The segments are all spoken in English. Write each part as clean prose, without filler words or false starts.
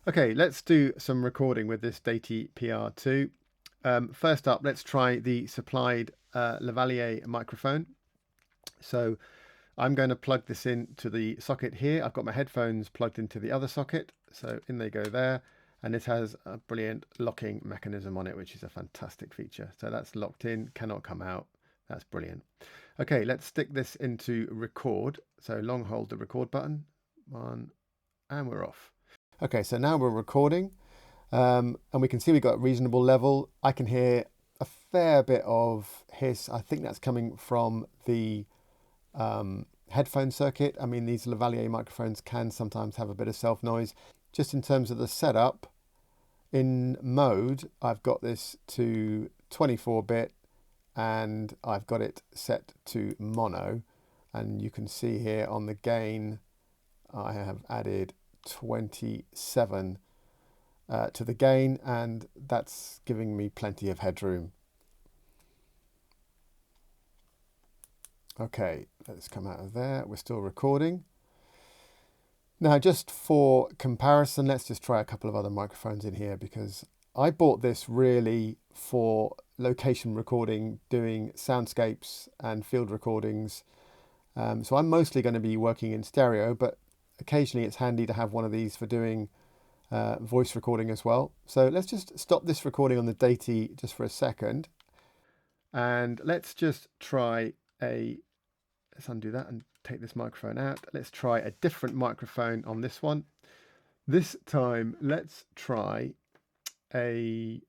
Okay, let's do some recording with this Deity PR-2. First up, let's try the supplied lavalier microphone. So I'm going to plug this into the socket here. I've got my headphones plugged into the other socket. So in they go there. And this has a brilliant locking mechanism on it, which is a fantastic feature. So that's locked in, cannot come out. That's brilliant. Okay, let's stick this into record. So long hold the record button. One, and we're off. Okay, so now we're recording. And we can see we've got a reasonable level. I can hear a fair bit of hiss. I think that's coming from the headphone circuit. I mean, these lavalier microphones can sometimes have a bit of self noise. Just in terms of the setup, in mode, I've got this to 24-bit and I've got it set to mono. And you can see here on the gain, I have added 27 to the gain, and that's giving me plenty of headroom. Okay, let's come out of there. We're still recording. Now, just for comparison, let's just try a couple of other microphones in here, because I bought this really for location recording, doing soundscapes and field recordings. So I'm mostly going to be working in stereo, but occasionally it's handy to have one of these for doing voice recording as well. So let's just stop this recording on the Deity just for a second. And let's just try let's undo that and take this microphone out. Let's try a different microphone on this one. This time, let's try a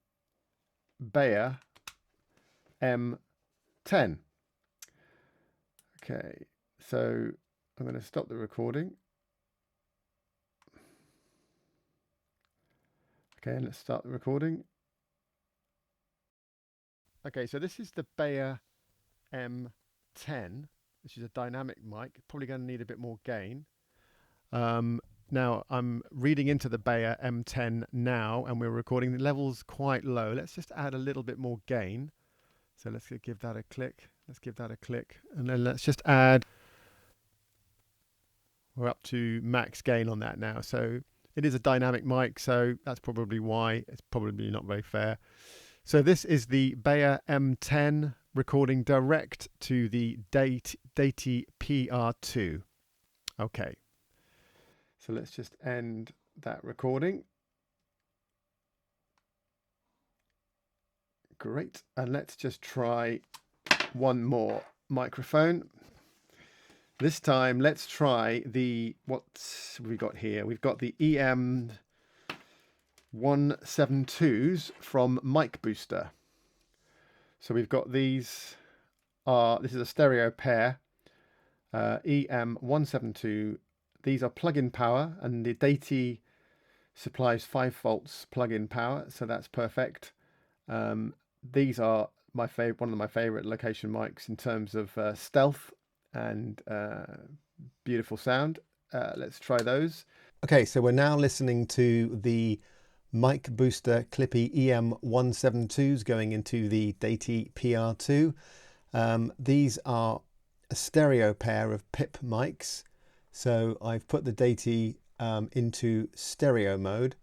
Beyer M10. Okay, so I'm going to stop the recording. Okay, and let's start the recording. Okay, so this is the Beyer M10, which is a dynamic mic. Probably going to need a bit more gain. Now I'm reading into the Beyer M10 now, and we're recording. The level's quite low. Let's just add a little bit more gain. So let's give that a click. Let's give that a click, and then let's just add. We're up to max gain on that now. So it is a dynamic mic, so that's probably why. It's probably not very fair. So this is the Beyer M10 recording direct to the Deity PR-2. Okay. So let's just end that recording. Great. And let's just try one more microphone. This time, let's try what we got here. We've got the EM172s from Mic Booster. So we've got these. This is a stereo pair. EM172. These are plug-in power, and the Deity supplies 5 volts plug-in power, so that's perfect. These are one of my favorite location mics in terms of stealth and beautiful sound. Let's try those. Okay, so we're now listening to the Mic Booster Clippy EM172s going into the Deity PR-2. These are a stereo pair of PIP mics. So I've put the Deity into stereo mode,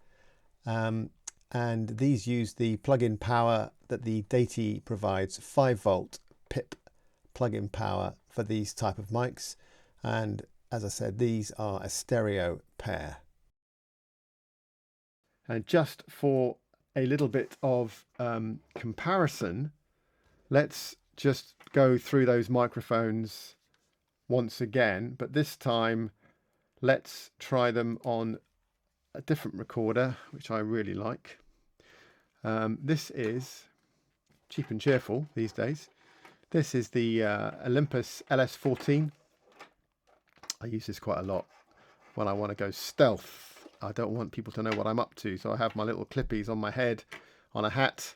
and these use the plug-in power that the Deity provides, 5 volt PIP plug-in power for these type of mics. And as I said, these are a stereo pair. And just for a little bit of comparison, let's just go through those microphones once again, but this time let's try them on a different recorder, which I really like. This is cheap and cheerful these days. This is the Olympus LS-14. I use this quite a lot when I want to go stealth. I don't want people to know what I'm up to, so I have my little clippies on my head, on a hat,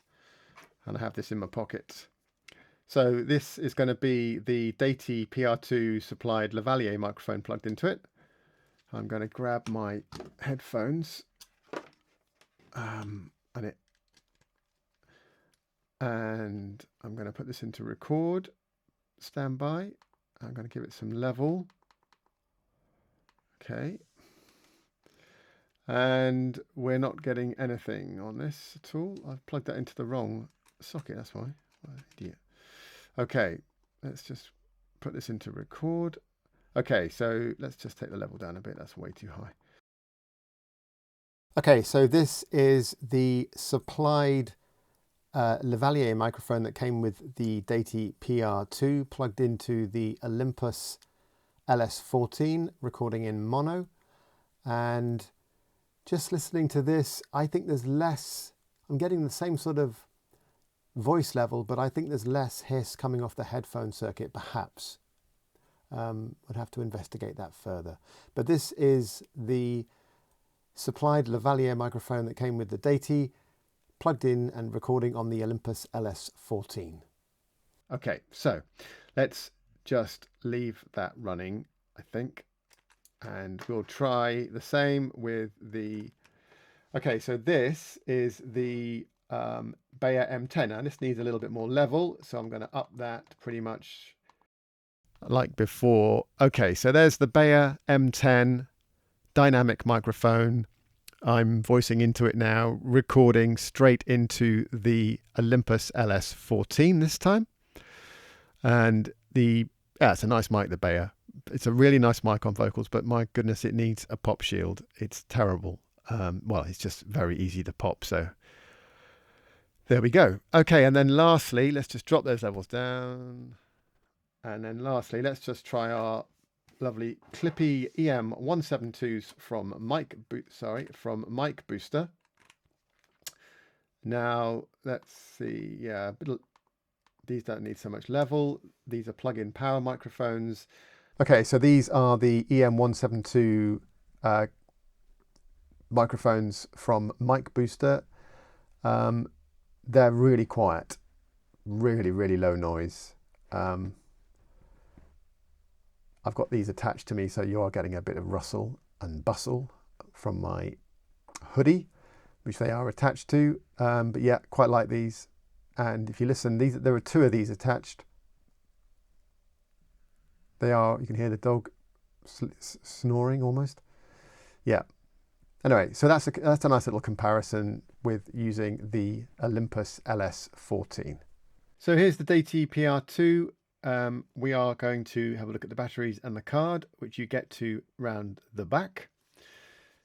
and I have this in my pocket. So this is going to be the Deity PR-2 supplied lavalier microphone plugged into it. I'm going to grab my headphones and I'm going to put this into record. Stand by. I'm going to give it some level. Okay. And we're not getting anything on this at all. I've plugged that into the wrong socket, that's why. Oh, idiot. Okay, let's just put this into record. Okay, so let's just take the level down a bit. That's way too high. Okay, so this is the supplied lavalier microphone that came with the Deity PR-2 plugged into the Olympus LS-14, recording in mono. And just listening to this, I think there's less, I'm getting the same sort of voice level, but I think there's less hiss coming off the headphone circuit, perhaps. Would have to investigate that further. But this is the supplied lavalier microphone that came with the Deity, plugged in and recording on the Olympus LS-14. Okay, so let's just leave that running, I think, and we'll try the same with the... Okay, so this is the Beyer M10. Now this needs a little bit more level, so I'm going to up that pretty much like before. Okay, so there's the Beyer M10 dynamic microphone. I'm voicing into it now, recording straight into the Olympus LS-14 this time. And it's a nice mic, the Beyer. It's a really nice mic on vocals, but my goodness, it needs a pop shield. It's terrible. Well, it's just very easy to pop, so there we go. Okay, and then lastly, let's just drop those levels down. And then lastly, let's just try our lovely Clippy EM172s from Mic Booster. Now, let's see. Yeah, these don't need so much level. These are plug-in power microphones. Okay, so these are the EM172 microphones from Mic Booster. They're really quiet, really, really low noise. I've got these attached to me, so you are getting a bit of rustle and bustle from my hoodie, which they are attached to. But yeah, quite like these. And if you listen, there are two of these attached. You can hear the dog snoring almost. Yeah. Anyway, so that's a nice little comparison with using the Olympus LS-14. So here's the Deity PR-2. We are going to have a look at the batteries and the card, which you get to round the back.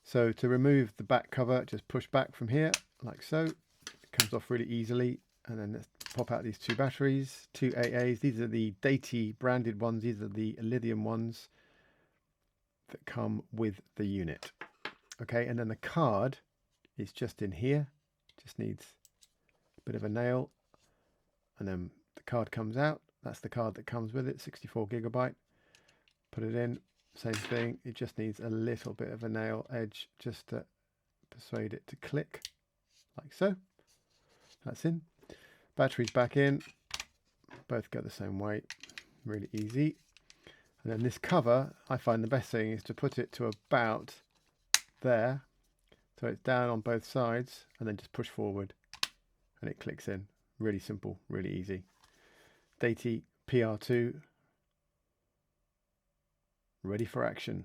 So to remove the back cover, just push back from here, like so. It comes off really easily. And then let's pop out these two batteries, two AAs. These are the Deity branded ones. These are the lithium ones that come with the unit. Okay, and then the card is just in here. Just needs a bit of a nail. And then the card comes out. That's the card that comes with it, 64 gigabyte. Put it in, same thing. It just needs a little bit of a nail edge just to persuade it to click, like so. That's in. Batteries back in. Both go the same way. Really easy. And then this cover, I find the best thing is to put it to about there. So it's down on both sides and then just push forward and it clicks in. Really simple, really easy. Deity PR-2, ready for action.